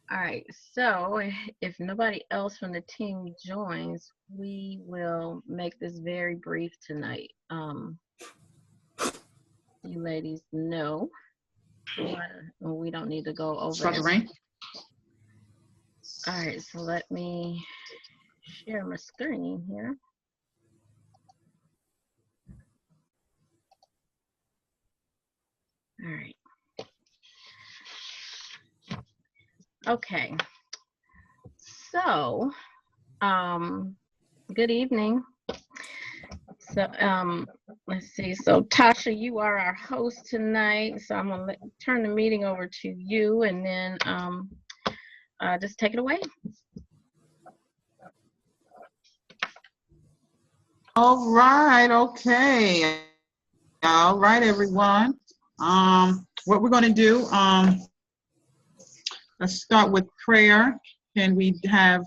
All right, so if nobody else from the team joins, we will make this very brief tonight. You ladies know we don't need to go over Start the rain. All right, so let me share my screen here. All right. Okay. So, good evening. So, let's see. So, Tasha, you are our host tonight. So, I'm gonna turn the meeting over to you, and then just take it away. All right, okay. All right, everyone. What we're going to do, let's start with prayer. Can we have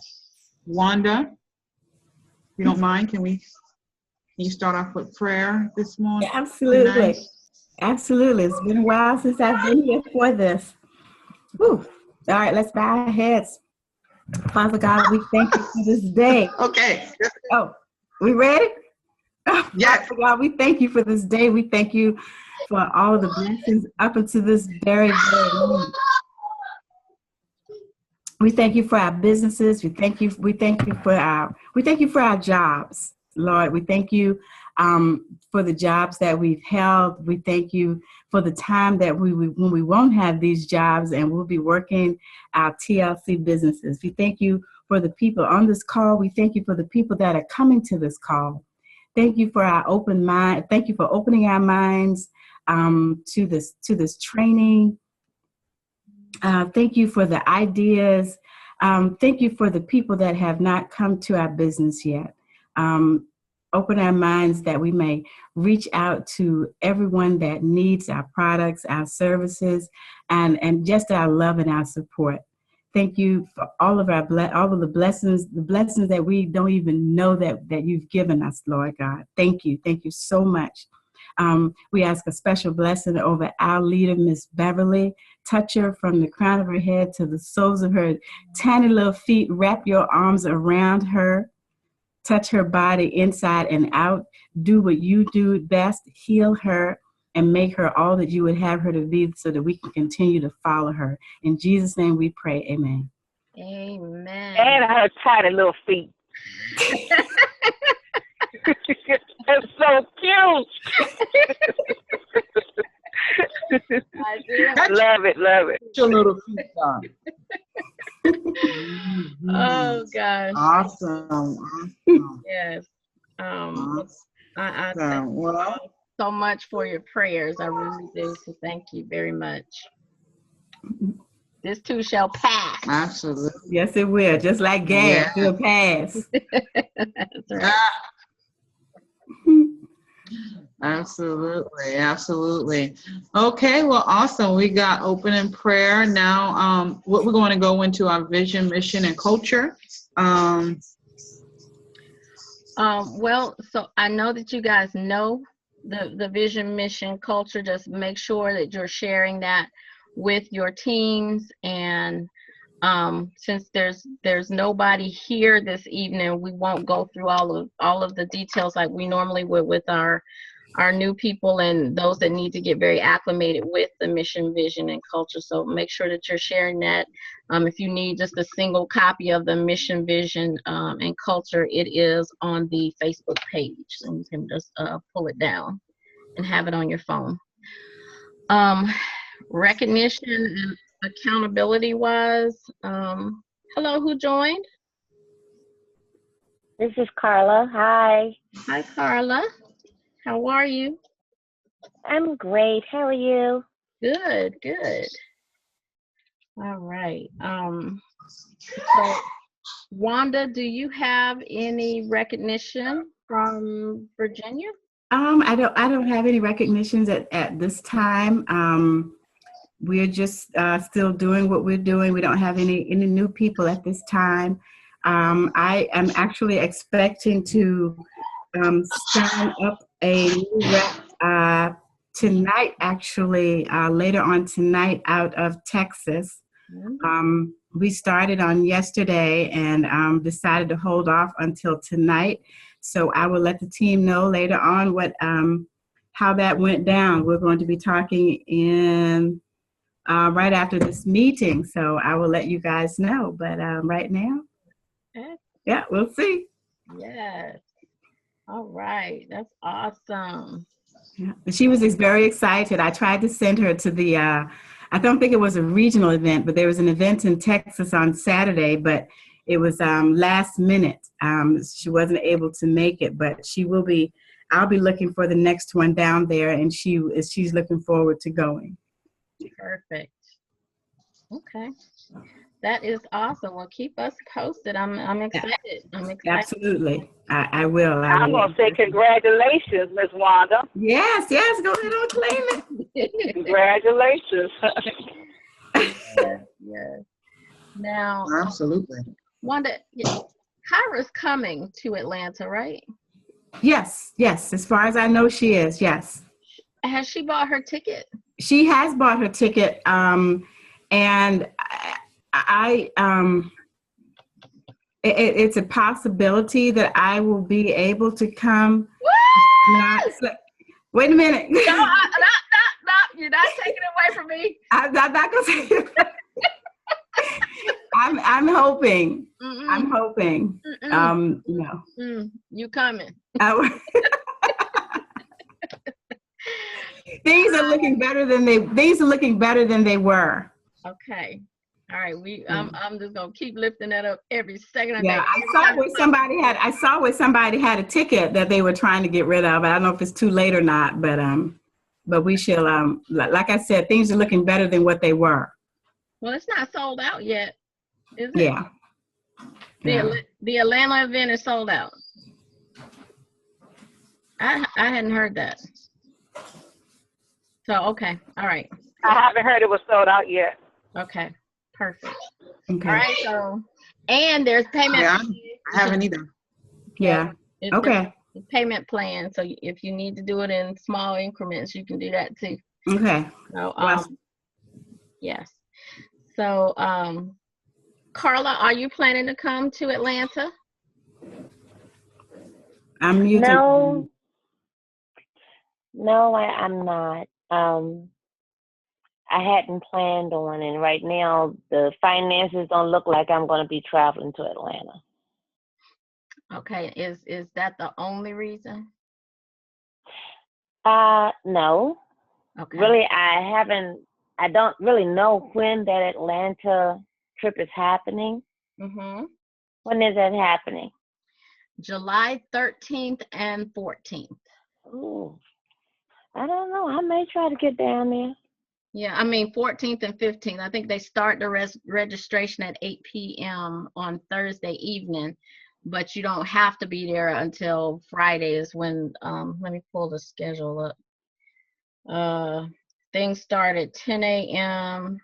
Wanda? If you don't mind, can you start off with prayer this morning? Yeah, absolutely. Tonight? Absolutely. It's been a while since I've been here for this. Whew. All right, let's bow our heads. Father God, we thank you for this day. Okay. Oh, we ready? Yes. Father God, we thank you for this day. We thank you for all of the blessings up until this very moment. We thank you for our businesses. We thank you for our jobs, Lord. We thank you for the jobs that we've held. We thank you for the time that when we won't have these jobs and we'll be working our TLC businesses. We thank you for the people on this call. We thank you for the people that are coming to this call. Thank you for our open mind. Thank you for opening our minds to this training. Thank you for the ideas. Thank you for the people that have not come to our business yet. Open our minds that we may reach out to everyone that needs our products, our services, and just our love and our support. Thank you for all of the blessings that we don't even know that you've given us, Lord God. Thank you so much. We ask a special blessing over our leader, Miss Beverly. Touch her from the crown of her head to the soles of her tiny little feet. Wrap your arms around her. Touch her body inside and out. Do what you do best. Heal her and make her all that you would have her to be so that we can continue to follow her. In Jesus' name we pray. Amen. Amen. And her tiny little feet. It's so cute. Love it. Your little feet on. Oh gosh. Awesome. Yes. I thank Awesome. you all so much for your prayers. I really do. So thank you very much. This too shall pass. Absolutely. Yes, it will. Just like gas, it'll pass. That's right. Absolutely. Okay, well, awesome. We got opening prayer now. What we're going to go into our vision, mission, and culture. Well, so I know that you guys know the vision, mission, culture. Just make sure that you're sharing that with your teams. And since there's nobody here this evening, we won't go through all of the details like we normally would with our new people and those that need to get very acclimated with the mission, vision, and culture. So make sure that you're sharing that. If you need just a single copy of the mission, vision, and culture, it is on the Facebook page. And you can just pull it down and have it on your phone. Recognition and accountability wise, hello, who joined? This is Carla. Hi. Hi, Carla. How are you? I'm great. How are you? Good. All right. So Wanda, do you have any recognition from Virginia? I don't have any recognitions at this time. We're just still doing what we're doing. We don't have any new people at this time. I am actually expecting to sign up a new rep tonight, actually, later on tonight out of Texas. We started on yesterday and decided to hold off until tonight. So I will let the team know later on what how that went down. We're going to be talking in right after this meeting. So I will let you guys know. But right now, yeah, we'll see. Yes. All right. That's awesome. Yeah. But she was very excited. I tried to send her to the, I don't think it was a regional event, but there was an event in Texas on Saturday, but it was last minute. She wasn't able to make it, but she will be, I'll be looking for the next one down there, and she's looking forward to going. Perfect. Okay. That is awesome. Well, keep us posted. I'm excited. I'm excited. Absolutely. I will. I'm going to say congratulations, Miss Wanda. Yes, go ahead and claim it. Congratulations. Yes. Now, Absolutely. Wanda, Kyra's coming to Atlanta, right? Yes. As far as I know, she is. Yes. Has she bought her ticket? She has bought her ticket, and it's a possibility that I will be able to come. Wait a minute. No, you're not taking it away from me. I'm not gonna say it. I'm hoping. Mm-mm. I'm hoping. Mm-mm. No. You coming? Things are looking better than they were. Okay. All right. I'm just gonna keep lifting that up every second. Yeah, I saw where somebody had a ticket that they were trying to get rid of. I don't know if it's too late or not, but we shall. Like I said, things are looking better than what they were. Well, it's not sold out yet, is it? Yeah. The Atlanta event is sold out. I hadn't heard that. So okay, all right. I haven't heard it was sold out yet. Okay, perfect. Okay. All right, so and there's payment. Yeah, I haven't either. Yeah. Okay. Payment plan. So if you need to do it in small increments, you can do that too. Okay. So yes. So Carla, are you planning to come to Atlanta? I'm muted. No, I'm not. I hadn't planned on, and right now the finances don't look like I'm going to be traveling to Atlanta. Okay, is that the only reason? No. Okay. Really, I don't really know when that Atlanta trip is happening. Mm-hmm. When is that happening? July 13th and 14th. Ooh, I don't know. I may try to get down there. Yeah, I mean 14th and 15th. I think they start the registration at 8 p.m. on Thursday evening, but you don't have to be there until Friday is when, let me pull the schedule up. Things start at 10 a.m.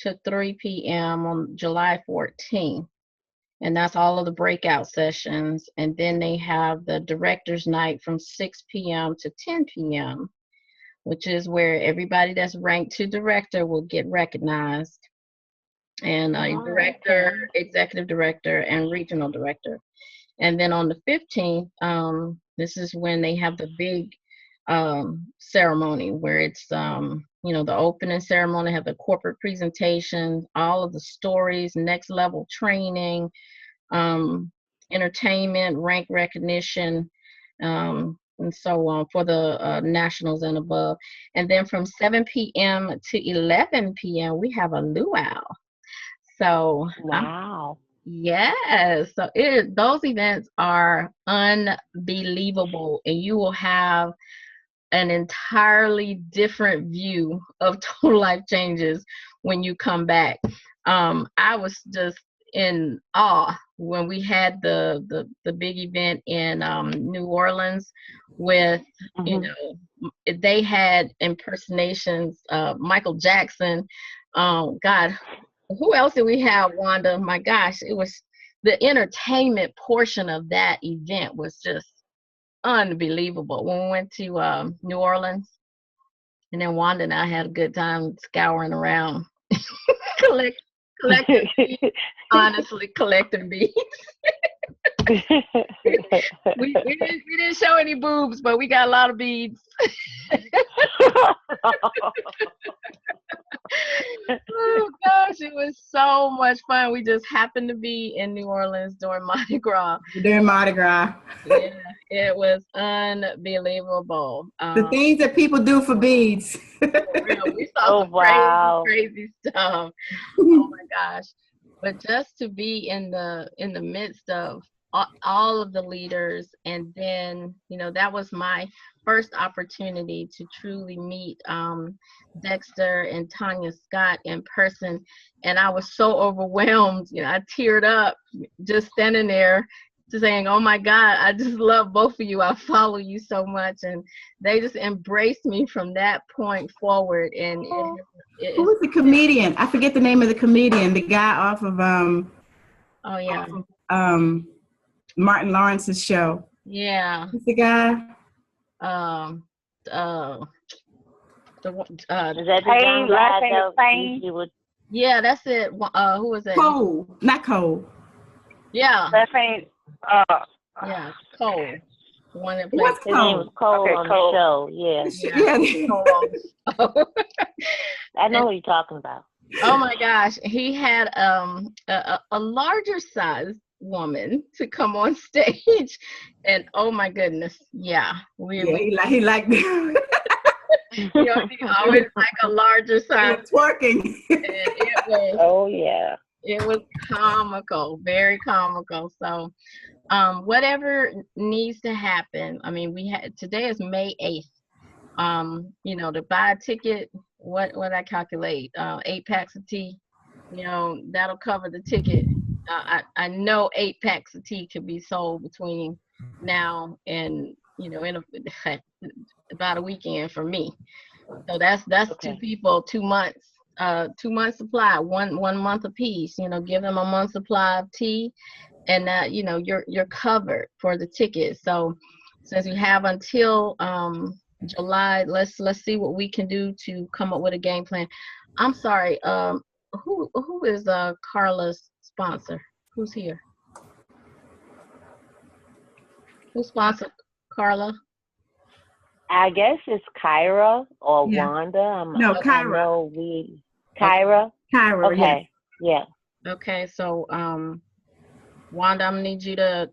to 3 p.m. on July 14th. And that's all of the breakout sessions. And then they have the director's night from 6 p.m. to 10 p.m., which is where everybody that's ranked to director will get recognized. And director, executive director, and regional director. And then on the 15th, this is when they have the big ceremony where it's, the opening ceremony, have the corporate presentations, all of the stories, next level training, entertainment, rank recognition, and so on for the nationals and above. And then from 7 p.m. to 11 p.m., we have a luau. So, wow. Yes. So those events are unbelievable, and you will have an entirely different view of Total Life Changes when you come back. I was just in awe when we had the big event in New Orleans with, they had impersonations, Michael Jackson. God, who else did we have, Wanda? My gosh, it was the entertainment portion of that event was just unbelievable. When we went to New Orleans, and then Wanda and I had a good time scouring around, collecting beads, honestly collecting beads. We didn't show any boobs, but we got a lot of beads. Oh gosh, it was so much fun. We just happened to be in New Orleans during Mardi Gras. During Mardi Gras. Yeah, it was unbelievable. The things that people do for beads. For real, we saw some crazy stuff. Oh my gosh. But just to be in the midst of all of the leaders, and then, you know, that was my first opportunity to truly meet Dexter and Tanya Scott in person, and I was so overwhelmed. You know, I teared up just standing there, just saying, "Oh my God, I just love both of you. I follow you so much," and they just embraced me from that point forward. And who was the comedian? I forget the name of the comedian. The guy off of oh yeah, Martin Lawrence's show. Yeah. Who's the guy? Is that the young guy that yeah, that's it. Who was it? Cole, not Cole. Yeah. That ain't. Yeah, Cole. The one that What's His name was Cole on the show. Yeah. Cole. I know who you're talking about. Oh my gosh, he had a larger size woman to come on stage, and oh my goodness, yeah, he liked me. You know, he always like a larger size. Twerking. And it was, oh yeah, it was comical, very comical. So whatever needs to happen, I mean, today is May 8th. You know, to buy a ticket, what I calculate, 8 packs of tea, you know, that'll cover the ticket. I know 8 packs of tea could be sold between now and, you know, in about a weekend for me. So that's okay. 2 people, 2 months, 2 months supply, one month apiece. You know, give them a month supply of tea, and that, you know, you're covered for the ticket. So since we have until July, let's see what we can do to come up with a game plan. I'm sorry, who is Carla's sponsor? Who's here? Who sponsored Carla? I guess it's Kyra or Wanda. No, Kyra. Kyra. Kyra. Okay. Yeah. Okay, so Wanda, I'm gonna need you to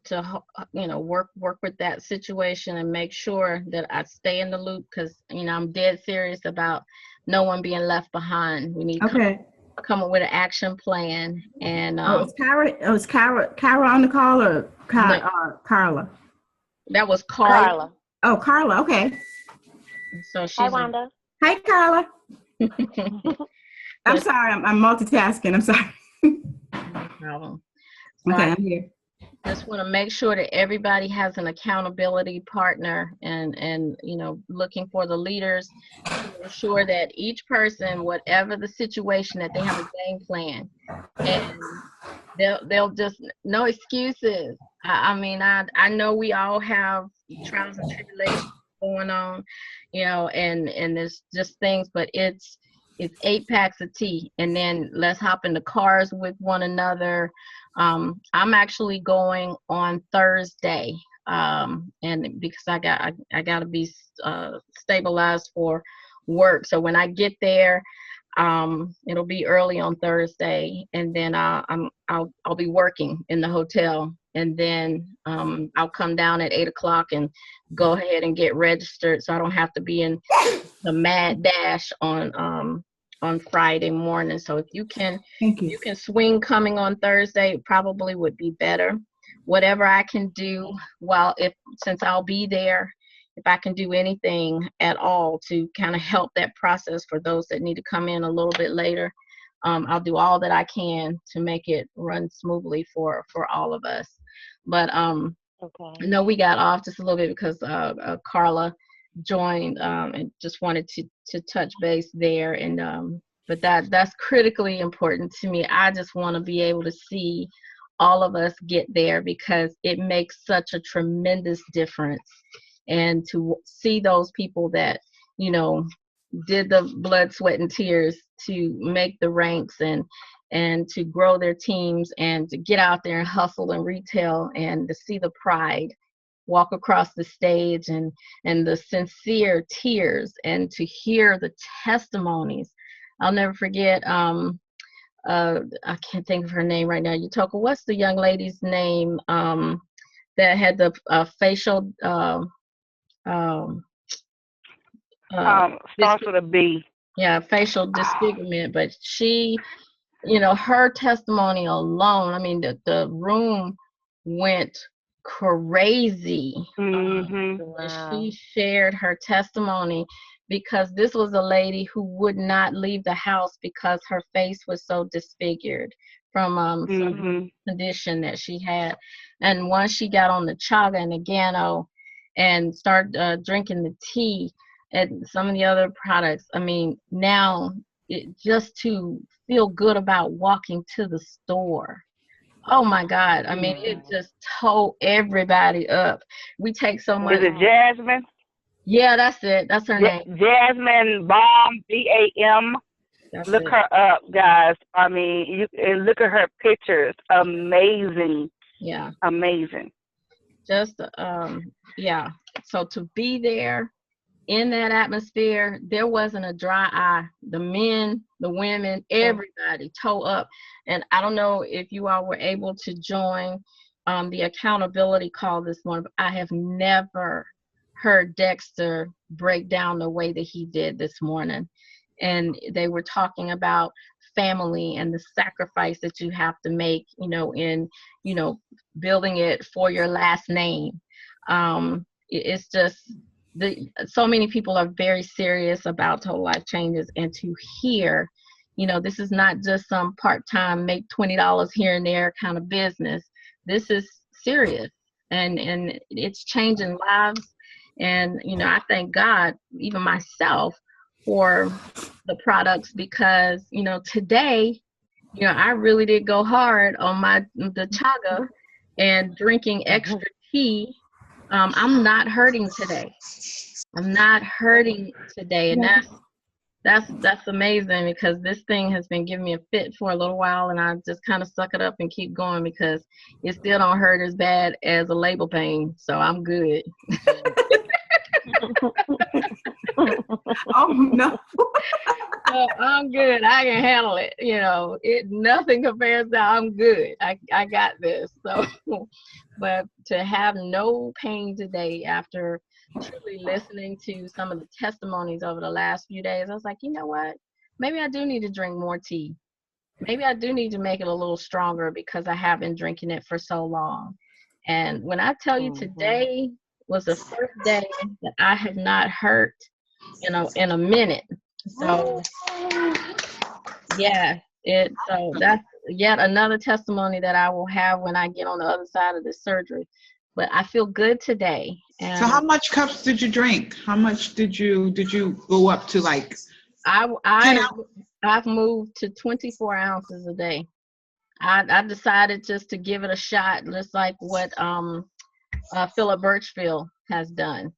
you know, work with that situation and make sure that I stay in the loop, because, you know, I'm dead serious about no one being left behind. We need to come up with an action plan. And is Kyra on the call, or Carla? That was Carla. Oh, Carla. Okay. So she's Hi, Wanda. Hi, Carla. I'm sorry. I'm multitasking. I'm sorry. No problem. So okay, I'm here. Just want to make sure that everybody has an accountability partner, and you know, looking for the leaders to ensure that each person, whatever the situation, that they have a game plan, and they'll just, no excuses. I mean, I know we all have trials and tribulations going on, you know, and there's just things, but it's 8 packs of tea, and then let's hop in the cars with one another. I'm actually going on Thursday, and because I got to be stabilized for work. So when I get there, it'll be early on Thursday, and then I'll be working in the hotel, and then I'll come down at 8 o'clock and go ahead and get registered, so I don't have to be in the mad dash on Friday morning. So if you can swing coming on Thursday, it probably would be better. Whatever I can do since I'll be there, if I can do anything at all to kind of help that process for those that need to come in a little bit later, I'll do all that I can to make it run smoothly for all of us. But okay. No, we got off just a little bit because Carla joined, and just wanted to touch base there, and but that's critically important to me. I just want to be able to see all of us get there, because it makes such a tremendous difference, and to see those people that, you know, did the blood, sweat, and tears to make the ranks, and and to grow their teams and to get out there and hustle and retail and to see the pride walk across the stage and the sincere tears and to hear the testimonies. I'll never forget, I can't think of her name right now. Utoka, what's the young lady's name that had the facial starts with a B. Yeah, facial disfigurement, but she, her testimony alone, I mean, the room went crazy. She shared her testimony because this was a lady who would not leave the house because her face was so disfigured from some condition that she had. And once she got on the chaga and the Gano and started drinking the tea and some of the other products, I mean, now just to feel good about walking to the store. Oh my God. I mean, it just tore everybody up. We take so much. Is it Jasmine? Yeah, that's it. That's her name. Jasmine Baum, B-A-M. Look her up, guys. I mean, and look at her pictures. Amazing. Yeah. Amazing. Just, yeah. So to be there in that atmosphere, there wasn't a dry eye. The men, the women, everybody toe up. And I don't know if you all were able to join the accountability call this morning, but I have never heard Dexter break down the way that he did this morning. And they were talking about family and the sacrifice that you have to make, in, building it for your last name. It's just, so many people are very serious about total life changes, and to hear, this is not just some part-time make $20 here and there kind of business. This is serious, and it's changing lives. And I thank God, even myself, for the products, because today, I really did go hard on the chaga and drinking extra tea. I'm not hurting today. I'm not hurting today, and that's amazing, because this thing has been giving me a fit for a little while, and I just kind of suck it up and keep going because it still don't hurt as bad as a label pain, so I'm good. Oh no. So I'm good. I can handle it. Nothing compares to I'm good. I got this. So, but to have no pain today after truly listening to some of the testimonies over the last few days, I was like, you know what? Maybe I do need to drink more tea. Maybe I do need to make it a little stronger because I have been drinking it for so long. And when I tell you today was the first day that I have not hurt, in a minute. So yeah, so that's yet another testimony that I will have when I get on the other side of this surgery. But I feel good today. And so how much cups did you drink? How much did you go up to, like? I've moved to 24 ounces a day. I decided just to give it a shot, just like what Philip Birchfield has done.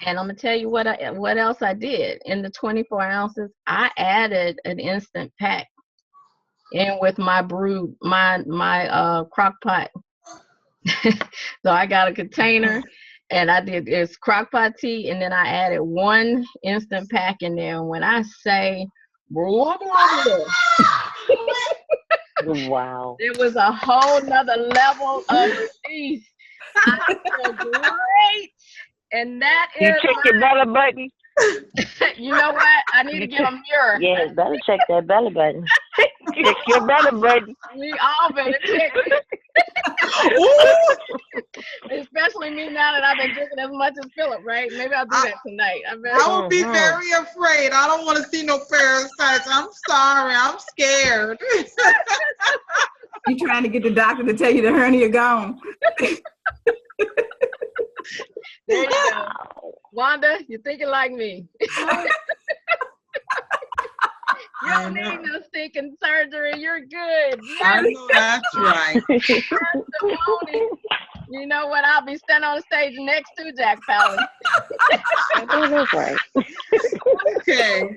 And I'm gonna tell you what else I did. In the 24 ounces, I added an instant pack in with my brew, my crock pot. So I got a container, and I did this crock pot tea, and then I added one instant pack in there. And when I say, blah, blah, blah, wow, it was a whole nother level of release. I feel great. And that is. You check your belly button. You know what? I need to get a mirror. Yeah, better check that belly button. Check your belly button. We all better check it. Especially me now that I've been drinking as much as Philip, right? Maybe I'll do that tonight. I would be very afraid. I don't want to see no parasites. I'm sorry. I'm scared. You trying to get the doctor to tell you the hernia gone. There you go. Wanda, you're thinking like me. You don't need no stinking surgery. You're good. I know that's right. You know what? I'll be standing on the stage next to Jack Palance. I think that's right. Okay.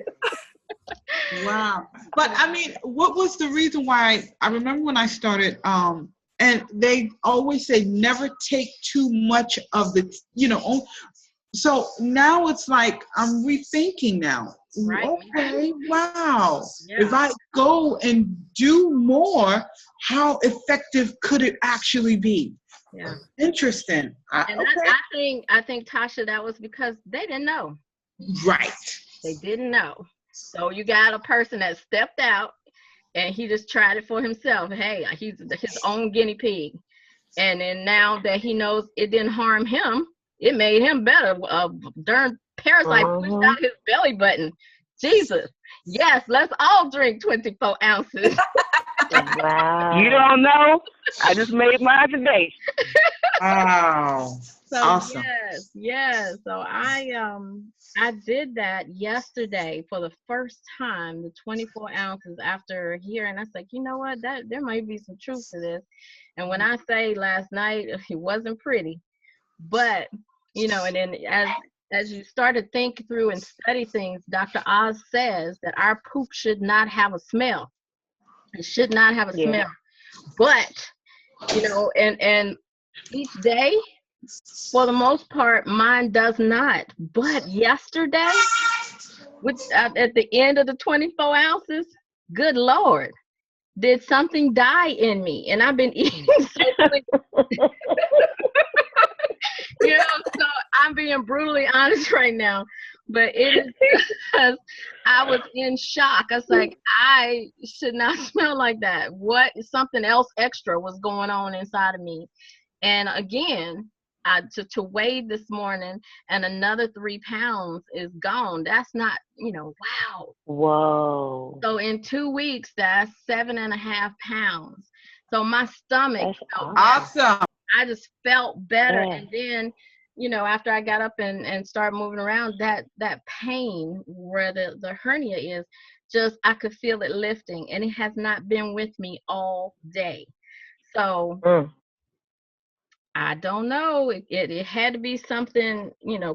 Wow. But I mean, what was the reason why? I remember when I started, and they always say never take too much of the, so now it's like I'm rethinking now. Right. Okay, wow. Yeah. If I go and do more, how effective could it actually be? Yeah. Interesting. And I think Tasha, that was because they didn't know. Right. They didn't know. So you got a person that stepped out and he just tried it for himself. Hey, he's his own guinea pig. And then now that he knows it didn't harm him, it made him better. Darn parasite pushed out his belly button. Jesus. Yes, let's all drink 24 ounces. Wow. You don't know? I just made mine today. Wow. So Awesome. yes. So I did that yesterday for the first time, the 24 ounces after hearing. I was like, you know what? That there might be some truth to this. And when I say last night, it wasn't pretty, but and then as you start to think through and study things, Dr. Oz says that our poop should not have a smell. It should not have a smell. But and each day, for the most part, mine does not. But yesterday, at the end of the 24 ounces, good Lord, did something die in me? And I've been eating so clean. So I'm being brutally honest right now. But it is because I was in shock. I was like, I should not smell like that. Something else extra was going on inside of me. And again, to weigh this morning and another 3 pounds is gone. That's not, wow. Whoa. So in 2 weeks, that's 7.5 pounds. So my stomach felt Awesome. I just felt better. Yeah. And then, after I got up and started moving around, that pain where the hernia is, just I could feel it lifting, and it has not been with me all day. So I don't know. It had to be something,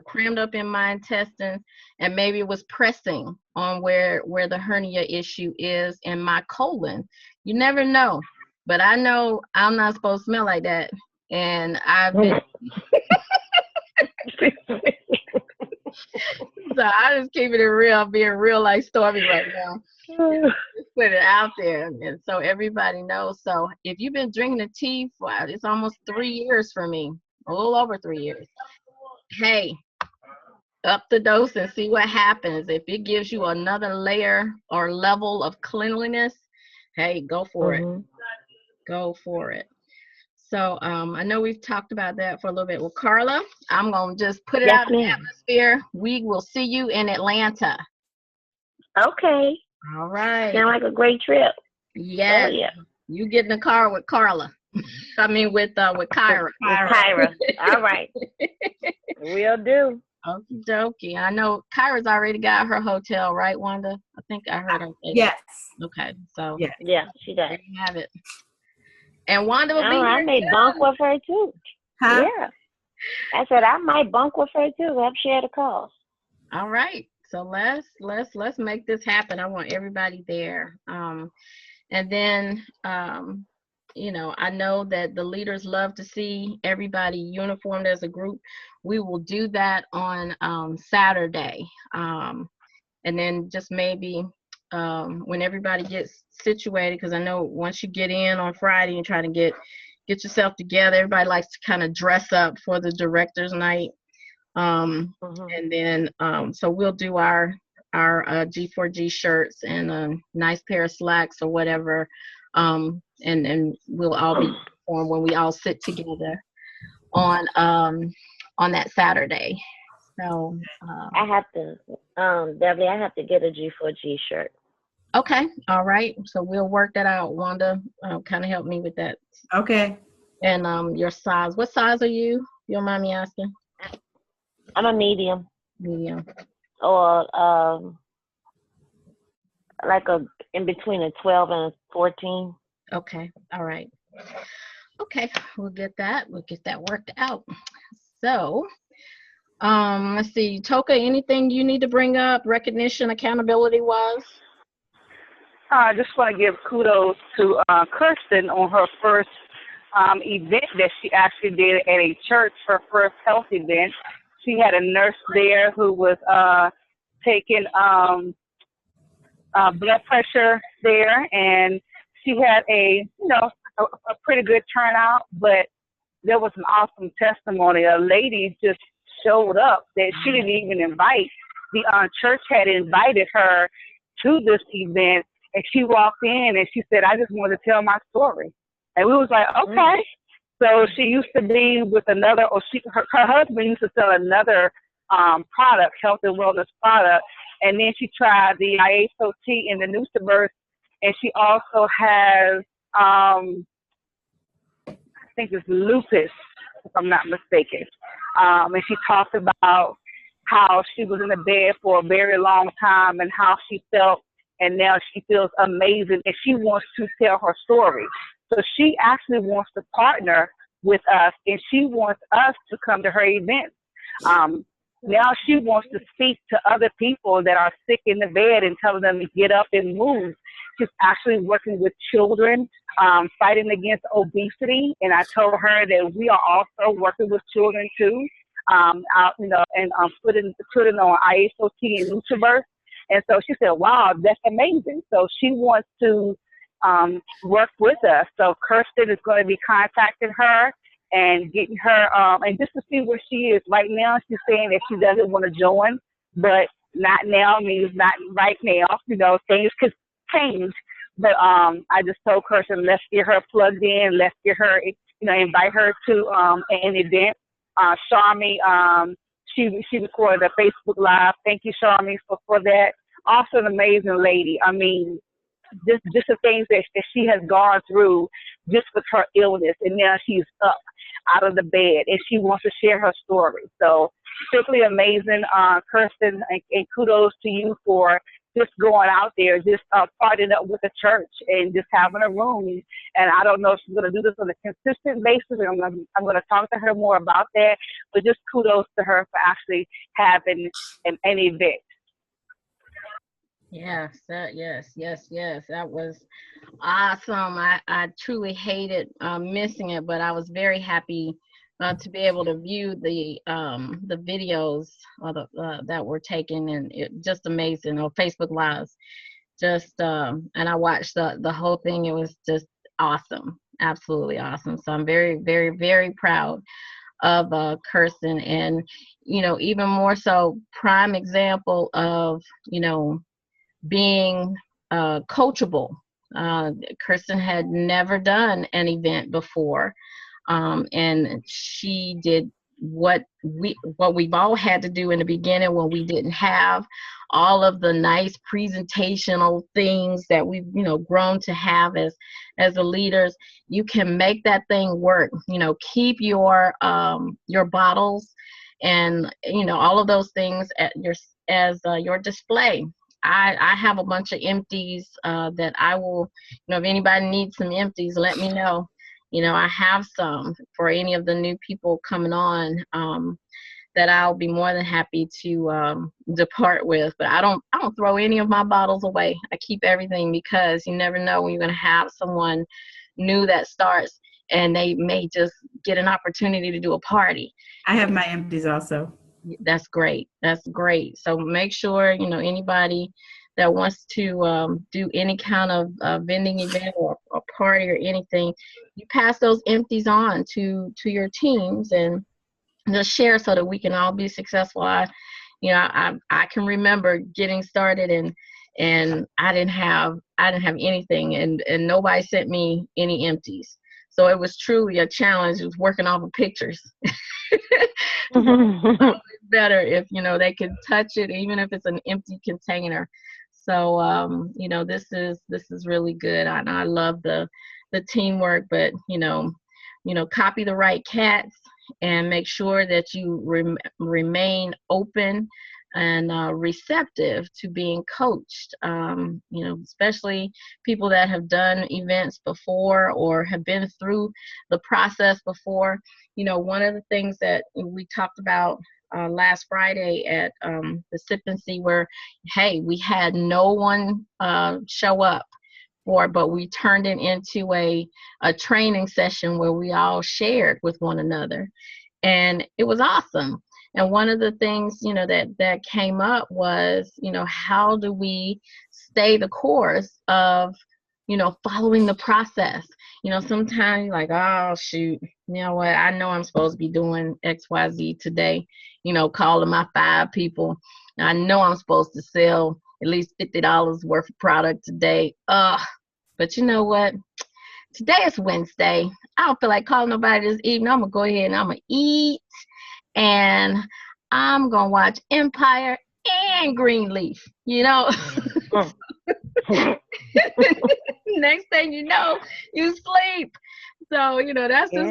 crammed up in my intestines, and maybe it was pressing on where the hernia issue is in my colon. You never know. But I know I'm not supposed to smell like that. And I've been so I just keeping it real, being real like Stormy right now. Just put it out there, and so everybody knows. So if you've been drinking the tea for it's almost 3 years for me, a little over 3 years. Hey, up the dose and see what happens. If it gives you another layer or level of cleanliness, hey, go for it. Go for it. So I know we've talked about that for a little bit. Well, Carla, I'm going to just put it out in the atmosphere. We will see you in Atlanta. Okay. All right. Sound like a great trip. Yes. Oh, yeah. You get in the car with Carla. I mean, with Kyra. With Kyra. All right. Will do. Okie dokie. I know Kyra's already got her hotel, right, Wanda? I think I heard her say Yes. that. Okay. So yeah, she does. There you have it. And Wanda will be here. I may bunk with her too. Huh? Yeah. I said I might bunk with her too. I'll share the cost. All right. So let's make this happen. I want everybody there. And then I know that the leaders love to see everybody uniformed as a group. We will do that on Saturday. And then just maybe when everybody gets situated, because I know once you get in on Friday and try to get yourself together, everybody likes to kind of dress up for the director's night. And then so we'll do our G4G shirts and a nice pair of slacks or whatever, and we'll all be performed when we all sit together on that Saturday. So I have to, Beverly, I have to get a G4G shirt. Okay, all right. So we'll work that out. Wanda, kind of help me with that. Okay. And your size. What size are you? You don't mind me asking? I'm a medium. Medium. Or like in between a 12 and a 14. Okay. All right. Okay, we'll get that worked out. So, let's see, Toka, anything you need to bring up, recognition, accountability wise? I just want to give kudos to Kirsten on her first event that she actually did at a church, her first health event. She had a nurse there who was taking blood pressure there, and she had a pretty good turnout. But there was an awesome testimony. A lady just showed up that she didn't even invite. The church had invited her to this event, and she walked in and she said, "I just wanted to tell my story." And we was like, okay. So she used to be with another, or her husband used to sell another product, health and wellness product. And then she tried the IASOT and the Nutriburst. And she also has, I think it's lupus, if I'm not mistaken. And she talked about how she was in the bed for a very long time and how she felt. And now she feels amazing. And she wants to tell her story. So she actually wants to partner with us, and she wants us to come to her events. Now she wants to speak to other people that are sick in the bed and tell them to get up and move. She's actually working with children, fighting against obesity. And I told her that we are also working with children too, and putting on IASOT and Nutriburst. And so she said, wow, that's amazing. So she wants to work with us. So Kirsten is going to be contacting her and getting her, and just to see where she is right now. She's saying that she doesn't want to join, but not now means not right now. Things could change. But I just told Kirsten, let's get her plugged in. Let's get her, invite her to an event. Charmy, she recorded a Facebook Live. Thank you, Charmy, for that. Also an amazing lady. I mean, just the things that she has gone through just with her illness, and now she's up out of the bed and she wants to share her story. So simply amazing, Kirsten, and kudos to you for just going out there, just partnering up with the church and just having a room. And I don't know if she's going to do this on a consistent basis. And I'm going to talk to her more about that. But just kudos to her for actually having an event. Yes, yes. That was awesome. I truly hated missing it, but I was very happy to be able to view the videos that were taken, and it just amazing. On Facebook Lives, and I watched the whole thing. It was just awesome, absolutely awesome. So I'm very, very, very proud of Kirsten, and even more so, prime example of being coachable. Kirsten had never done an event before, and she did what we've all had to do in the beginning when we didn't have all of the nice presentational things that we've grown to have as the leaders. You can make that thing work. Keep your bottles and all of those things at your display. I have a bunch of empties that I will, if anybody needs some empties, let me know. I have some for any of the new people coming on that I'll be more than happy to depart with. But I don't throw any of my bottles away. I keep everything, because you never know when you're going to have someone new that starts and they may just get an opportunity to do a party. I have my empties also. That's great. So make sure, anybody that wants to do any kind of vending event or party or anything, you pass those empties on to your teams and just share so that we can all be successful. I can remember getting started and I didn't have anything, and nobody sent me any empties. So it was truly a challenge. It was working off of pictures. Better if they could touch it, even if it's an empty container. So this is really good, and I love the teamwork. But copy the right cats and make sure that you remain open and receptive to being coached. Especially people that have done events before or have been through the process before. One of the things that we talked about last Friday at the Sip and See, where, hey, we had no one show up for, but we turned it into a training session where we all shared with one another, and it was awesome. And one of the things, you know, that came up was, you know, how do we stay the course of, you know, following the process? You know, sometimes like, oh, shoot, you know what, I know I'm supposed to be doing XYZ today, you know, calling my 5 people. I know I'm supposed to sell at least $50 worth of product today. But you know what? Today is Wednesday. I don't feel like calling nobody this evening. I'm going to go ahead and I'm going to eat. And I'm going to watch Empire and Greenleaf, you know. Next thing you know, you sleep. So, you know, that's just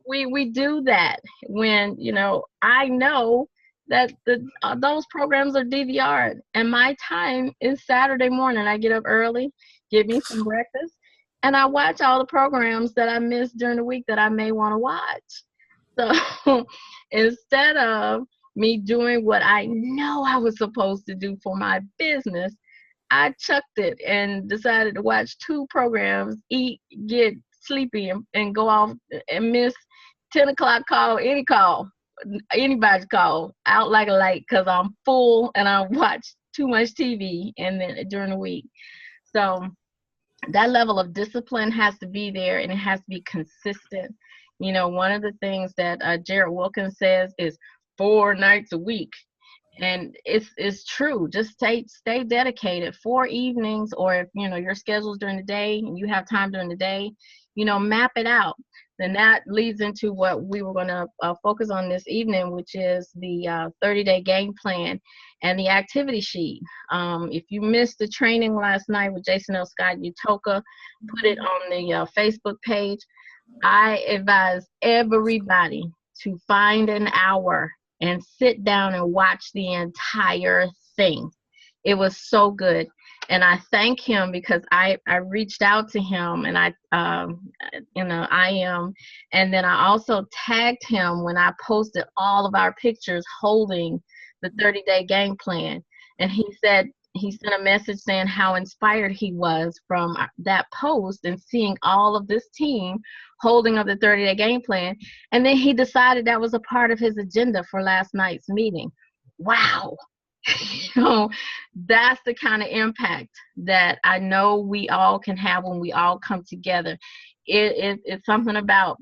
we do that when, you know, I know that those programs are DVR'd, and my time is Saturday morning. I get up early, get me some breakfast, and I watch all the programs that I missed during the week that I may want to watch. So instead of me doing what I know I was supposed to do for my business, I chucked it and decided to watch 2 programs, eat, get sleepy, and go off and miss 10 o'clock call, anybody's call, out like a light, because I'm full and I watch too much TV and then during the week. So that level of discipline has to be there, and it has to be consistent. You know, one of the things that Jared Wilkins says is 4 nights a week. And it's true. Just stay dedicated. 4 evenings, or if, you know, your schedule's during the day and you have time during the day, you know, map it out. Then that leads into what we were going to focus on this evening, which is the 30-day game plan and the activity sheet. If you missed the training last night with Jason L. Scott Utoka, put it on the Facebook page. I advise everybody to find an hour and sit down and watch the entire thing. It was so good. And I thank him because I reached out to him, and I am, and then I also tagged him when I posted all of our pictures holding the 30-day game plan. And he said, he sent a message saying how inspired he was from that post and seeing all of this team holding up the 30-day game plan. And then he decided that was a part of his agenda for last night's meeting. Wow. You know, that's the kind of impact that I know we all can have when we all come together. It's something about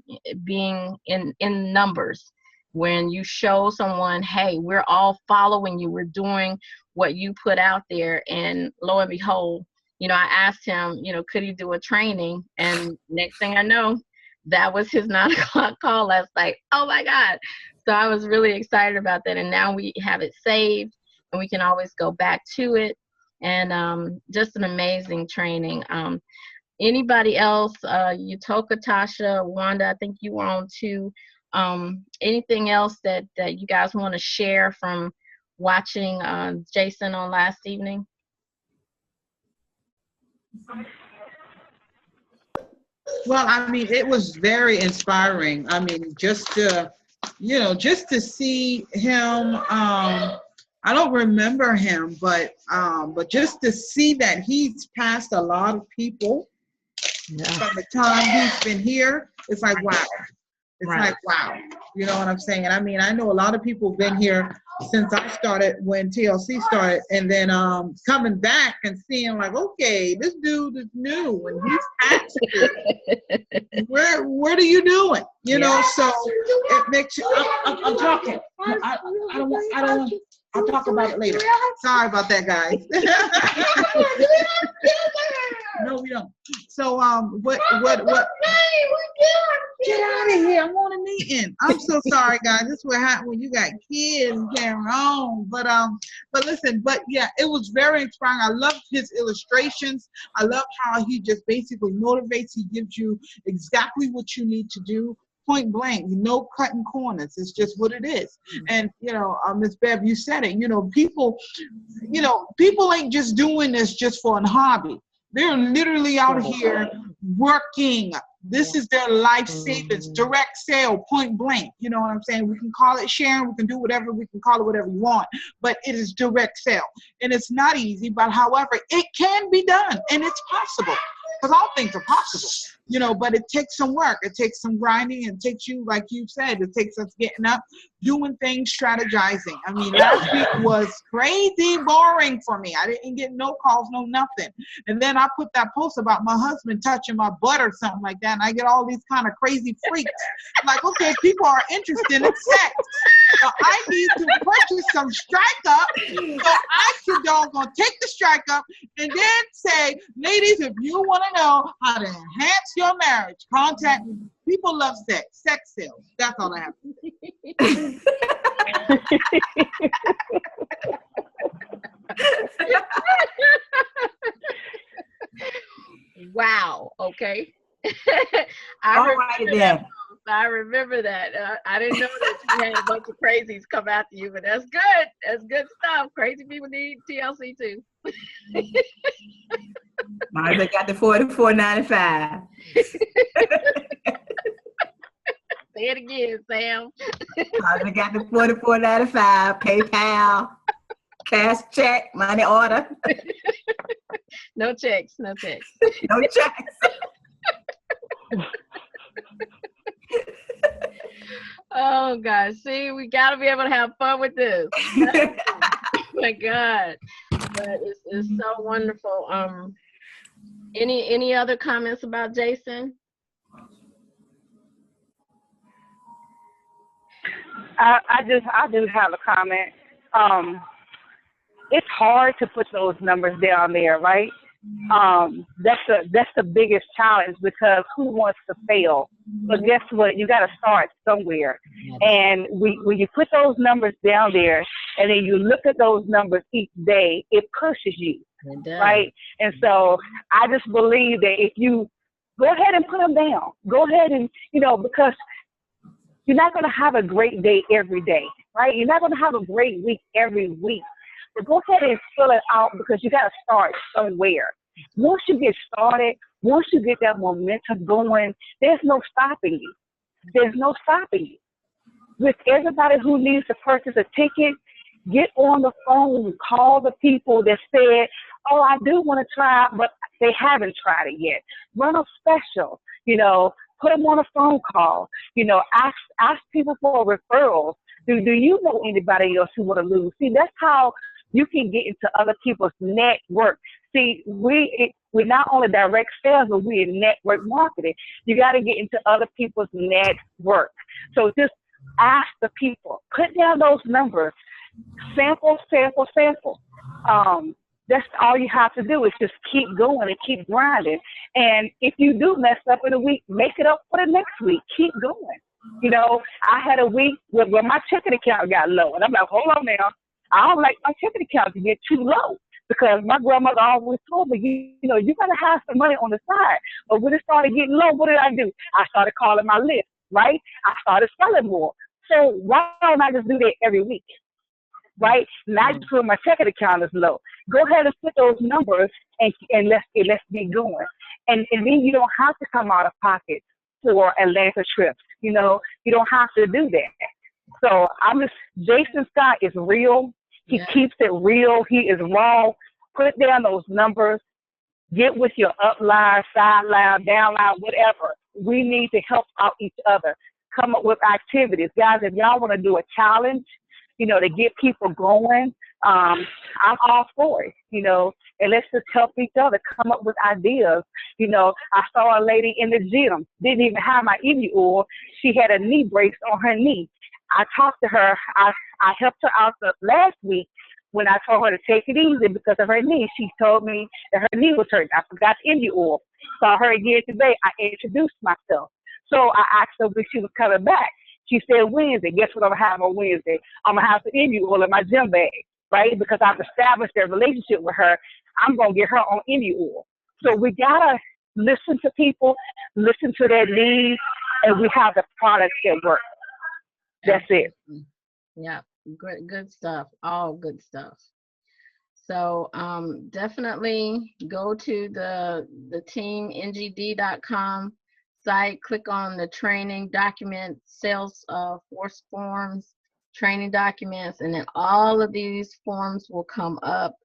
being in numbers. When you show someone, hey, we're all following you, we're doing what you put out there, and lo and behold, you know, I asked him, you know, could he do a training? And next thing I know, that was his 9 o'clock call last night. Oh my God. So I was really excited about that. And now we have it saved and we can always go back to it. And just an amazing training. Anybody else, Utoka, Tasha, Wanda, I think you were on too. Anything else that you guys want to share from watching Jason on last evening? Well, I mean, it was very inspiring. I mean, just to, you know, just to see him, I don't remember him, but just to see that he's passed a lot of people from the time he's been here, it's like, wow. It's like, wow, you know what I'm saying? I mean, I know a lot of people have been here since I started, when TLC started, and then coming back and seeing like, okay, this dude is new and he's active. What are you doing? You know, so it makes you, I'm talking. I don't want, I'll talk about it later. Sorry about that, guys. No, we don't. So, what? Get out of here! I'm on a meeting. I'm so sorry, guys. This is what happens when you got kids carrying on. But listen. But yeah, it was very inspiring. I loved his illustrations. I love how he just basically motivates. He gives you exactly what you need to do. Point blank, no cutting corners. It's just what it is. And you know, Ms. Bev, you said it. You know, people ain't just doing this just for a hobby. They're literally out here working This is their life savings, direct sale, point blank. You know what I'm saying? We can call it sharing. We can do whatever. We can call it whatever we want. But it is direct sale. And it's not easy. But however, it can be done. And it's possible. Because all things are possible. You know, but it takes some work. It takes some grinding. It takes you, like you said, it takes us getting up, doing things, strategizing. I mean, last week was crazy boring for me. I didn't get no calls, no nothing. And then I put that post about my husband touching my butt or something like that. And I get all these kind of crazy freaks. Like, okay, people are interested in sex. So I need to purchase some Strike Up so I can doggone take the Strike Up and then say, ladies, if you want to know how to enhance your marriage, contact me. People love sex. Sex sells. That's all I have to say. Wow. Okay. I remember that. I didn't know that you had a bunch of crazies come after you, but that's good. That's good stuff. Crazy people need TLC too. Martha got the $44.95. Say it again, Sam. Martha got the $44.95. PayPal, cash check, money order. No checks. No checks. No checks. Oh gosh, see, we got to be able to have fun with this. Oh my God, but it's so wonderful. Any other comments about Jason? I just have a comment. It's hard to put those numbers down there, right? That's the biggest challenge, because who wants to fail? But guess what? You got to start somewhere. And when you put those numbers down there, and then you look at those numbers each day, it pushes you, right? And so I just believe that if you go ahead and put them down, go ahead and, because you're not going to have a great day every day, right? You're not going to have a great week every week. But go ahead and fill it out, because you got to start somewhere. Once you get started, once you get that momentum going, there's no stopping you. There's no stopping you. With everybody who needs to purchase a ticket, get on the phone, call the people that said, oh, I do want to try, but they haven't tried it yet. Run a special, put them on a phone call, ask people for referrals. Do you know anybody else who want to lose? See, that's how you can get into other people's network. See, we're not only direct sales, but we're network marketing. You got to get into other people's network. So just ask the people, put down those numbers, sample. That's all you have to do is just keep going and keep grinding. And if you do mess up in a week, make it up for the next week. Keep going. I had a week where my checking account got low, and I'm like, hold on now. I don't like my checking account to get too low, because my grandmother always told me, you got to have some money on the side. But when it started getting low, what did I do? I started calling my list, right? I started selling more. So why don't I just do that every week, right? Not just when my checking account is low. Go ahead and put those numbers and let's get going. And then you don't have to come out of pocket for Atlanta trips. You don't have to do that. So Jason Scott is real. He keeps it real. He is raw. Put down those numbers. Get with your upline, sideline, downline, whatever. We need to help out each other. Come up with activities. Guys, if y'all want to do a challenge, to get people going, I'm all for it, and let's just help each other come up with ideas. I saw a lady in the gym, didn't even have my ED oil. She had a knee brace on her knee. I talked to her. I helped her out last week when I told her to take it easy because of her knee. She told me that her knee was hurting. I forgot the ED oil. Saw her again today. I introduced myself. So I asked her when she was coming back. She said Wednesday. Guess what I'm going to have on Wednesday? I'm going to have some ED oil in my gym bag, right? Because I've established a relationship with her. I'm going to get her on ED oil. So we got to listen to people, listen to their needs, and we have the products that work. That's it. Yeah, good stuff. All good stuff. So definitely go to the teamngd.com website, click on the training document, sales force forms, training documents, and then all of these forms will come up.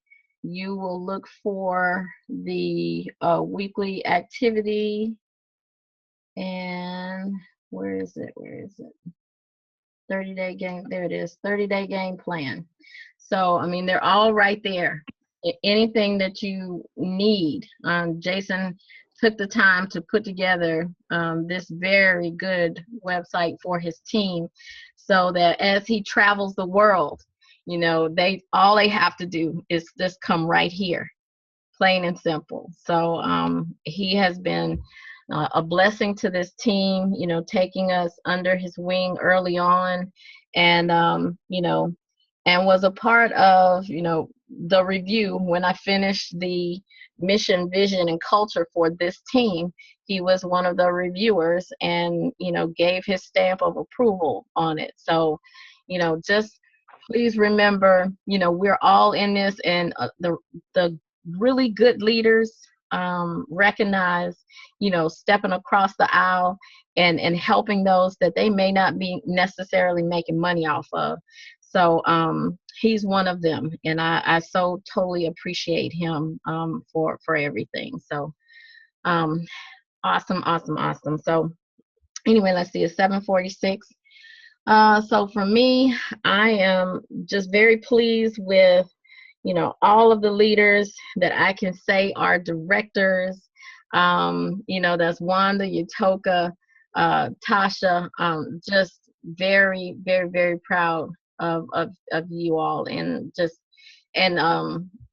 You will look for the weekly activity, and where is it? 30-day game, there it is, 30-day game plan. So, I mean, they're all right there. Anything that you need. Jason took the time to put together this very good website for his team, so that as he travels the world, you know, all they have to do is just come right here, plain and simple. So he has been a blessing to this team, you know, taking us under his wing early on, and you know, and was a part of, you know, the review when I finished the mission, vision, and culture for this team. He was one of the reviewers, and, you know, gave his stamp of approval on it. So, you know, just please remember, you know, we're all in this, and the really good leaders recognize, you know, stepping across the aisle and helping those that they may not be necessarily making money off of. So he's one of them, and I so totally appreciate him for everything. So awesome. So anyway, let's see, it's 7:46. So for me, I am just very pleased with, you know, all of the leaders that I can say are directors. You know, that's Wanda, Utoka, Tasha. Just very, very, very proud of you all, and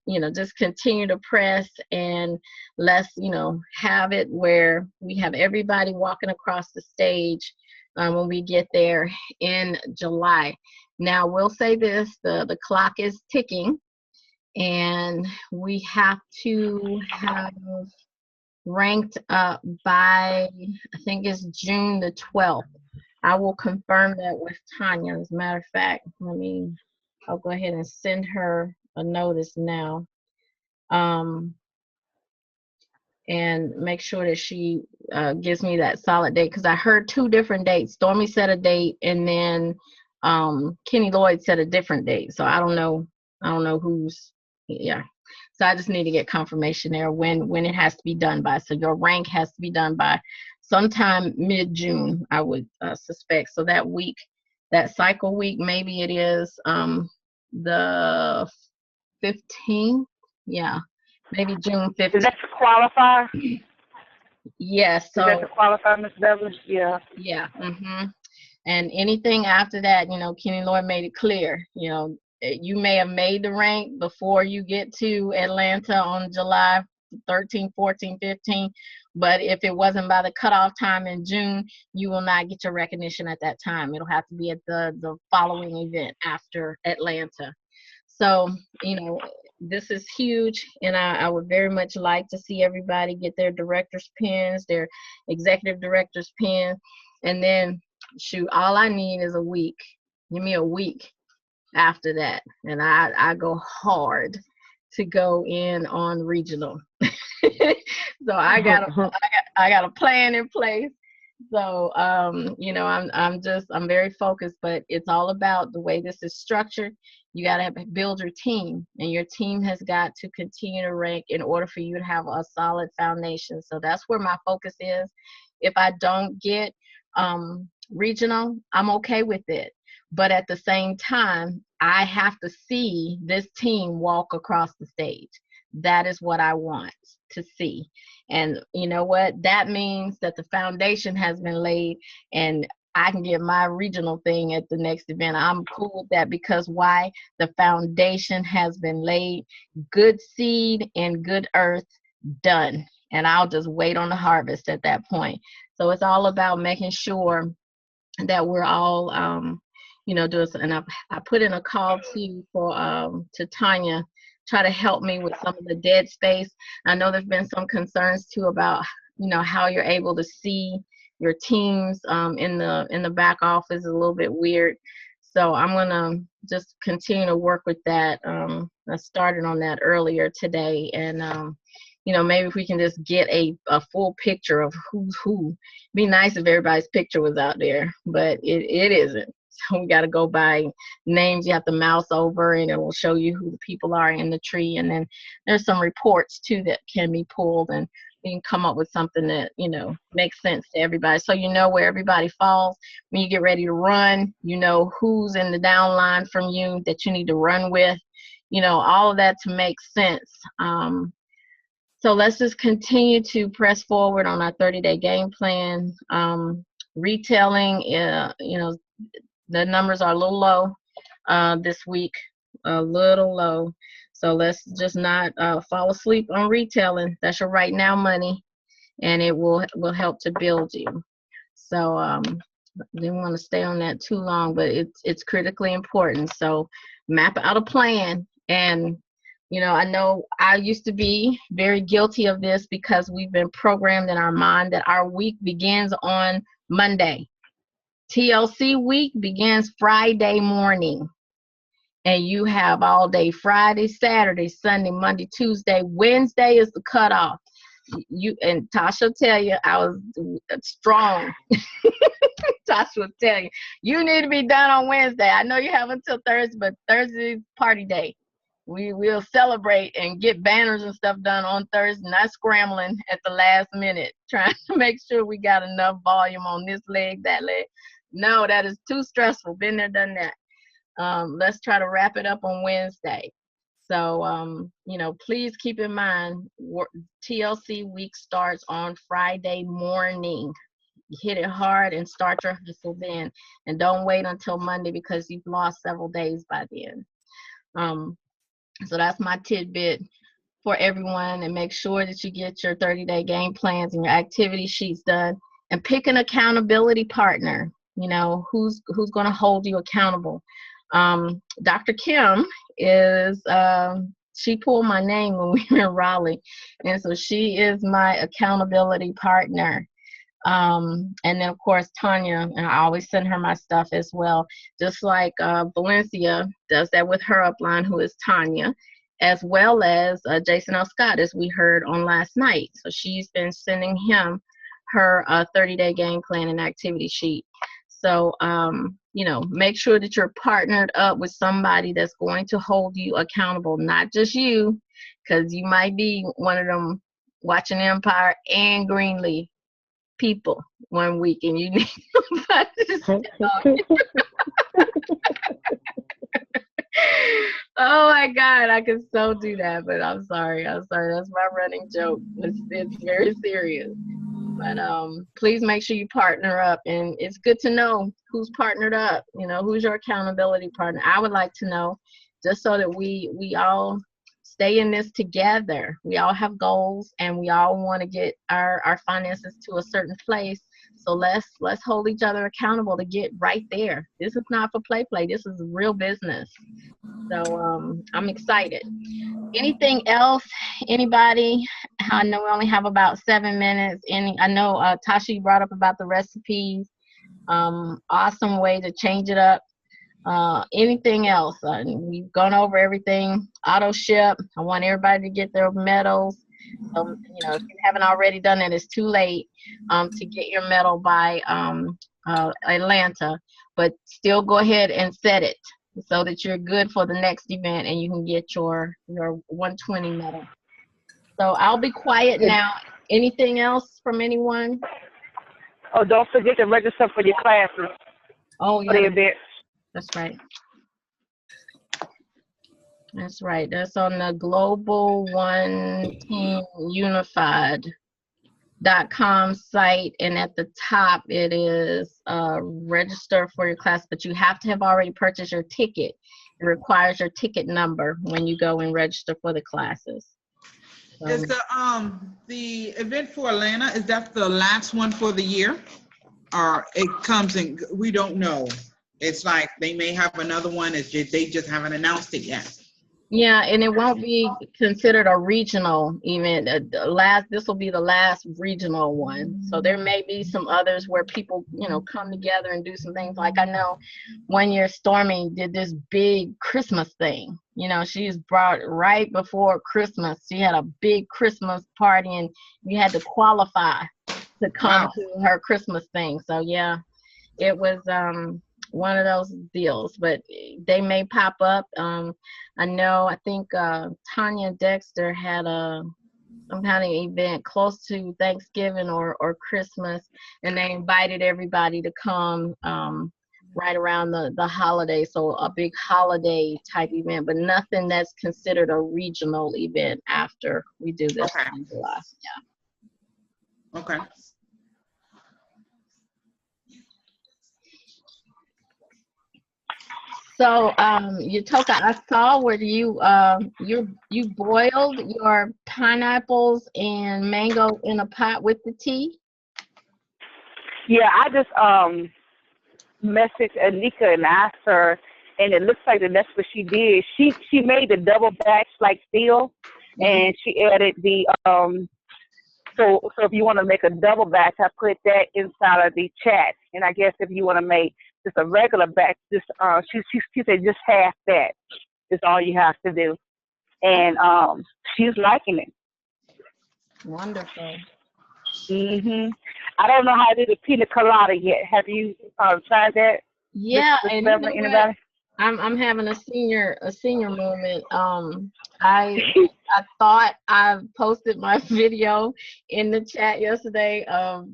you know, just continue to press, and let's, you know, have it where we have everybody walking across the stage when we get there in July. Now, we'll say this, the clock is ticking, and we have to have ranked up by, I think it's June the 12th. I will confirm that with Tanya. As a matter of fact, I'll go ahead and send her a notice now, and make sure that she gives me that solid date, because I heard 2 different dates. Stormy set a date, and then Kenny Lloyd set a different date. So I don't know who's, yeah. So I just need to get confirmation there when it has to be done by. So your rank has to be done by sometime mid-June, I would suspect. So that week, that cycle week, maybe it is the 15th. Yeah, maybe June 15th. Is that to qualify? Yes. So is that to qualify, Ms. Beverly? Yeah. Yeah. And anything after that, you know, Kenny Lloyd made it clear, you know, you may have made the rank before you get to Atlanta on July 13, 14, 15, but if it wasn't by the cutoff time in June, you will not get your recognition at that time. It'll have to be at the following event after Atlanta. So, you know, this is huge, and I would very much like to see everybody get their director's pins, their executive director's pin, and then, shoot, all I need is a week. Give me a week after that, and I go hard to go in on regional. So I got a plan in place. So you know, I'm very focused, but it's all about the way this is structured. You got to build your team, and your team has got to continue to rank in order for you to have a solid foundation. So that's where my focus is. If I don't get regional, I'm okay with it. But at the same time, I have to see this team walk across the stage. That is what I want to see. And you know what? That means that the foundation has been laid, and I can get my regional thing at the next event. I'm cool with that, because why? The foundation has been laid. Good seed and good earth done. And I'll just wait on the harvest at that point. So it's all about making sure that we're all, you know, doing. And I put in a call to Tanya, try to help me with some of the dead space. I know there's been some concerns too about, you know, how you're able to see your teams in the back office is a little bit weird. So I'm gonna just continue to work with that. I started on that earlier today, and maybe if we can just get a full picture of who's who. Be nice if everybody's picture was out there, but it isn't. So we got to go by names. You have to mouse over and it will show you who the people are in the tree. And then there's some reports too that can be pulled, and you can come up with something that, makes sense to everybody. So you know where everybody falls. When you get ready to run, you know who's in the down line from you that you need to run with, all of that to make sense. So let's just continue to press forward on our 30-day game plan. Retailing, the numbers are a little low this week, a little low. So let's just not fall asleep on retailing. That's your right now money, and it will help to build you. So didn't want to stay on that too long, but it's critically important. So map out a plan. And I know I used to be very guilty of this because we've been programmed in our mind that our week begins on Monday. TLC week begins Friday morning, and you have all day Friday, Saturday, Sunday, Monday, Tuesday. Wednesday is the cutoff. You and Tasha will tell you I was strong. Tasha will tell you you need to be done on Wednesday. I know you have until Thursday, but Thursday's party day. We will celebrate and get banners and stuff done on Thursday, not scrambling at the last minute, trying to make sure we got enough volume on this leg, that leg. No, that is too stressful. Been there, done that. Let's try to wrap it up on Wednesday. So, please keep in mind, TLC week starts on Friday morning. Hit it hard and start your hustle then. And don't wait until Monday because you've lost several days by then. So that's my tidbit for everyone, and make sure that you get your 30-day game plans and your activity sheets done, and pick an accountability partner. Who's going to hold you accountable. Dr. Kim is, she pulled my name when we were in Raleigh, and so she is my accountability partner. And then of course Tanya, and I always send her my stuff as well, just like Valencia does that with her upline, who is Tanya, as well as Jason L. Scott, as we heard on last night. So she's been sending him her 30-day game plan and activity sheet. So make sure that you're partnered up with somebody that's going to hold you accountable, not just you, because you might be one of them watching Empire and Greenleaf people one week, and you need somebody to sit on you. Oh my God, I could so do that, but I'm sorry. That's my running joke. It's very serious. But please make sure you partner up, and it's good to know who's partnered up. Who's your accountability partner. I would like to know, just so that we all stay in this together. We all have goals, and we all want to get our finances to a certain place. So let's hold each other accountable to get right there. This is not for play. This is real business. So I'm excited. Anything else? Anybody? I know we only have about 7 minutes. I know Tasha, you brought up about the recipes. Awesome way to change it up. Anything else? We've gone over everything. Auto ship. I want everybody to get their medals. If you haven't already done that, it's too late to get your medal by Atlanta. But still go ahead and set it so that you're good for the next event and you can get your 120 medal. So I'll be quiet now. Anything else from anyone? Oh, don't forget to register for your classes. Oh, yeah. For the event. That's right. That's right. That's on the Global One Team Unified.com site, and at the top it is register for your class, but you have to have already purchased your ticket. It requires your ticket number when you go and register for the classes. Is the event for Atlanta, is that the last one for the year, or it comes in? We don't know. It's like they may have another one. They just haven't announced it yet. Yeah, and it won't be considered a regional event. This will be the last regional one. So there may be some others where people, come together and do some things. Like I know one year Stormy did this big Christmas thing. She's brought right before Christmas. She had a big Christmas party, and you had to qualify to come Wow. to her Christmas thing. So yeah, it was one of those deals, but they may pop up. I think Tanya Dexter had some kind of event close to Thanksgiving or Christmas, and they invited everybody to come right around the holiday. So a big holiday type event, but nothing that's considered a regional event after we do this in July. Yeah. Okay. So, Yutoka, I saw where you boiled your pineapples and mango in a pot with the tea. Yeah, I just messaged Anika and asked her, and it looks like that's what she did. She made the double batch like steel, and she added the so if you want to make a double batch, I put that inside of the chat. And I guess if you want to make just a regular batch, just she said just half that is all you have to do. And she's liking it. Wonderful. Mhm. I don't know how to do the pina colada yet. Have you tried that? Yeah, This and beverage, anybody? I'm having a senior moment. I thought I posted my video in the chat yesterday of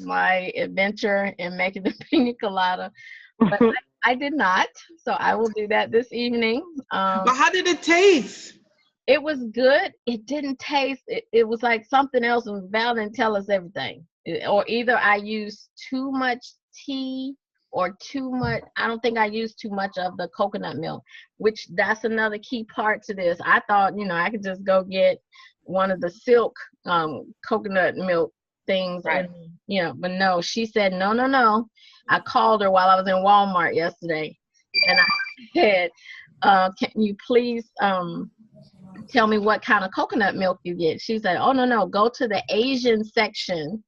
my adventure in making the pina colada, but I did not. So I will do that this evening. But how did it taste? It was good. It didn't taste. It was like something else, and Val didn't tell us everything. Or either I used too much tea or too much. I don't think I used too much of the coconut milk, which that's another key part to this. I thought, I could just go get one of the Silk coconut milk things, Right. and but no, she said no. I called her while I was in Walmart yesterday, and I said, can you please tell me what kind of coconut milk you get? She said, oh no, go to the Asian section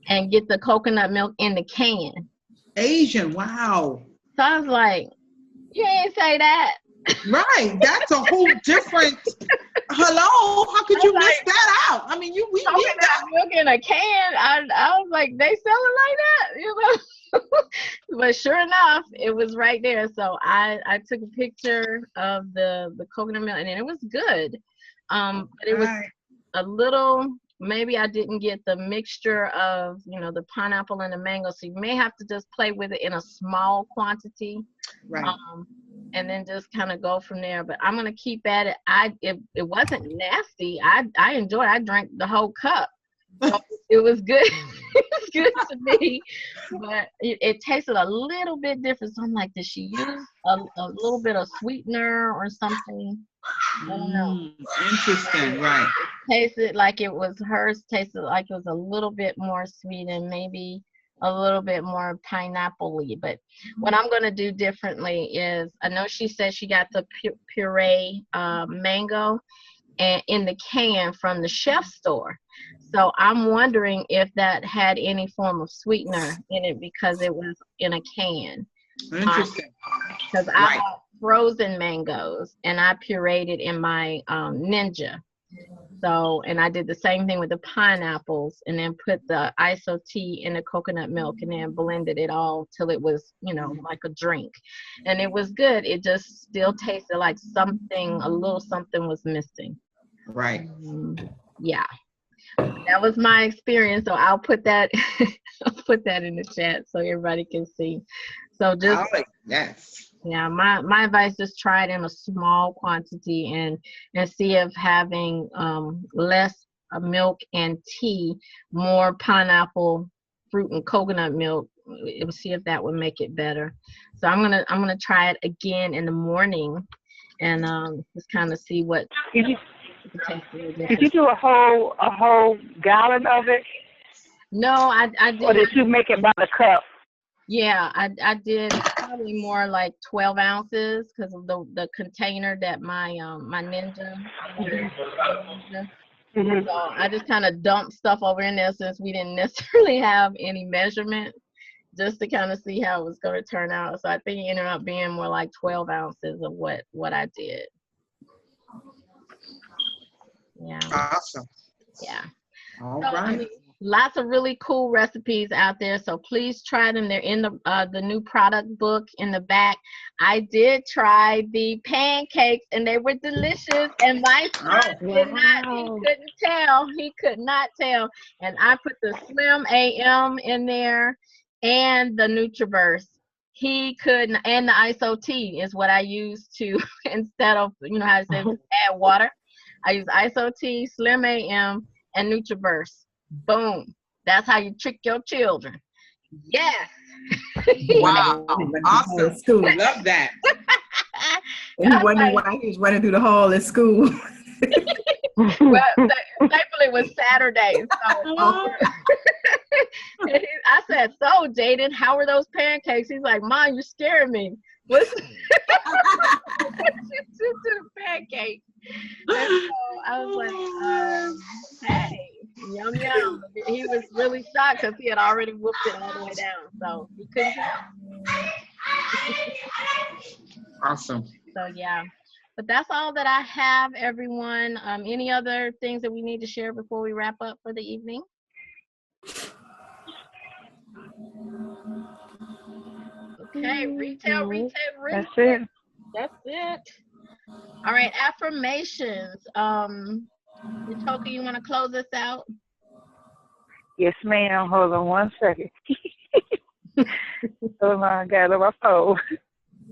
and get the coconut milk in the can. Asian, wow. So I was like, you ain't say that. Right, that's a whole different. Hello, how could you miss that out? I mean, we need Coconut that. milk in a can. I was like, they sell it like that, But sure enough, it was right there. So I took a picture of the coconut milk, and it was good. But it was a little. Maybe I didn't get the mixture of the pineapple and the mango. So you may have to just play with it in a small quantity. Right. And then just kind of go from there. But I'm gonna keep at it. It wasn't nasty. I enjoyed it. I drank the whole cup. So it was good. It was good to me. But it tasted a little bit different. So I'm like, did she use a little bit of sweetener or something? I don't know. Interesting, right. Tasted like it was hers. Tasted like it was a little bit more sweet and maybe a little bit more pineapple-y. But what I'm going to do differently is, I know she said she got the puree mango and in the can from the chef store. So I'm wondering if that had any form of sweetener in it because it was in a can. Interesting. Because I bought frozen mangoes and I pureed it in my Ninja. So, and I did the same thing with the pineapples and then put the iso tea in the coconut milk and then blended it all till it was, like a drink. And it was good. It just still tasted like a little something was missing. Right. Yeah. That was my experience. So I'll put that in the chat so everybody can see. So just yes. Yeah, my advice, just try it in a small quantity and see if having less milk and tea, more pineapple, fruit, and coconut milk, see if that would make it better. So I'm gonna try it again in the morning and just kind of see what. Did you do a whole gallon of it? No, I did. Or did you make it by the cup? Yeah, I did. probably more like 12 ounces because of the container that my my Ninja. Mhm. So I just kind of dumped stuff over in there since we didn't necessarily have any measurement, just to kind of see how it was going to turn out. So I think it ended up being more like 12 ounces of what I did. Yeah. Awesome. Yeah. All So, I right. mean, lots of really cool recipes out there. So please try them. They're in the new product book in the back. I did try the pancakes and they were delicious. And my son did not, he Wow. couldn't tell. He could not tell. And I put the Slim AM in there and the NutriBurst. He couldn't, and the ISO tea is what I use to, instead of, you know how it says add water. I use ISO tea, Slim AM, and NutriBurst. Boom. That's how you trick your children. Yes. Wow. Awesome. School. Love that. And he wondered why he was running through the hall at school. Well, thankfully it was Saturday. So I said, so Jaden, how are those pancakes? He's like, Mom, you're scaring me. What's to the pancake? And so I was like, hey, yum yum. He was really shocked because he had already whooped it all the way down, so he couldn't tell. Awesome. So yeah, but that's all that I have, everyone. Any other things that we need to share before we wrap up for the evening? Okay, retail. That's it. That's it. All right, affirmations. Toka, you want to close us out? Yes, ma'am. Hold on one second. Hold on, I got it on my phone.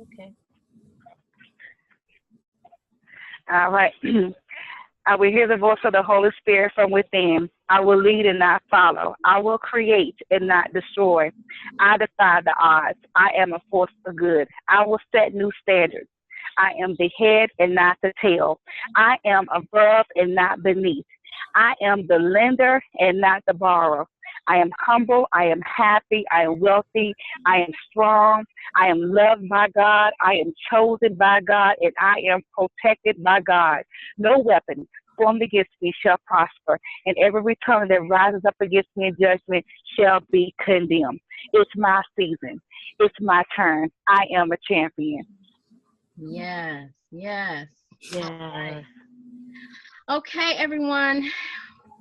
Okay. All right. I will hear the voice of the Holy Spirit from within. I will lead and not follow. I will create and not destroy. I defy the odds. I am a force for good. I will set new standards. I am the head and not the tail. I am above and not beneath. I am the lender and not the borrower. I am humble. I am happy. I am wealthy. I am strong. I am loved by God. I am chosen by God, and I am protected by God. No weapon formed against me shall prosper, and every tongue that rises up against me in judgment shall be condemned. It's my season. It's my turn. I am a champion. Yes, yes. Yeah. Okay, everyone.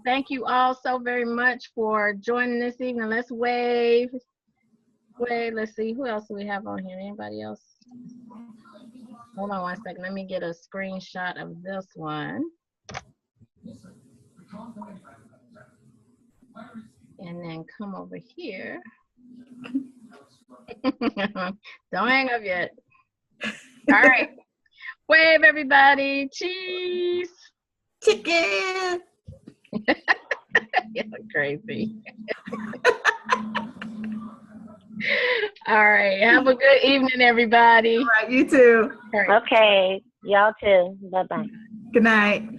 Thank you all so very much for joining this evening. Let's wave. Wave. Let's see. Who else do we have on here? Anybody else? Hold on one second. Let me get a screenshot of this one. And then come over here. Don't hang up yet. All right. Wave, everybody. Cheese. Chicken. You're crazy. All right. Have a good evening, everybody. All right, you too. All right. Okay. Y'all too. Bye-bye. Good night.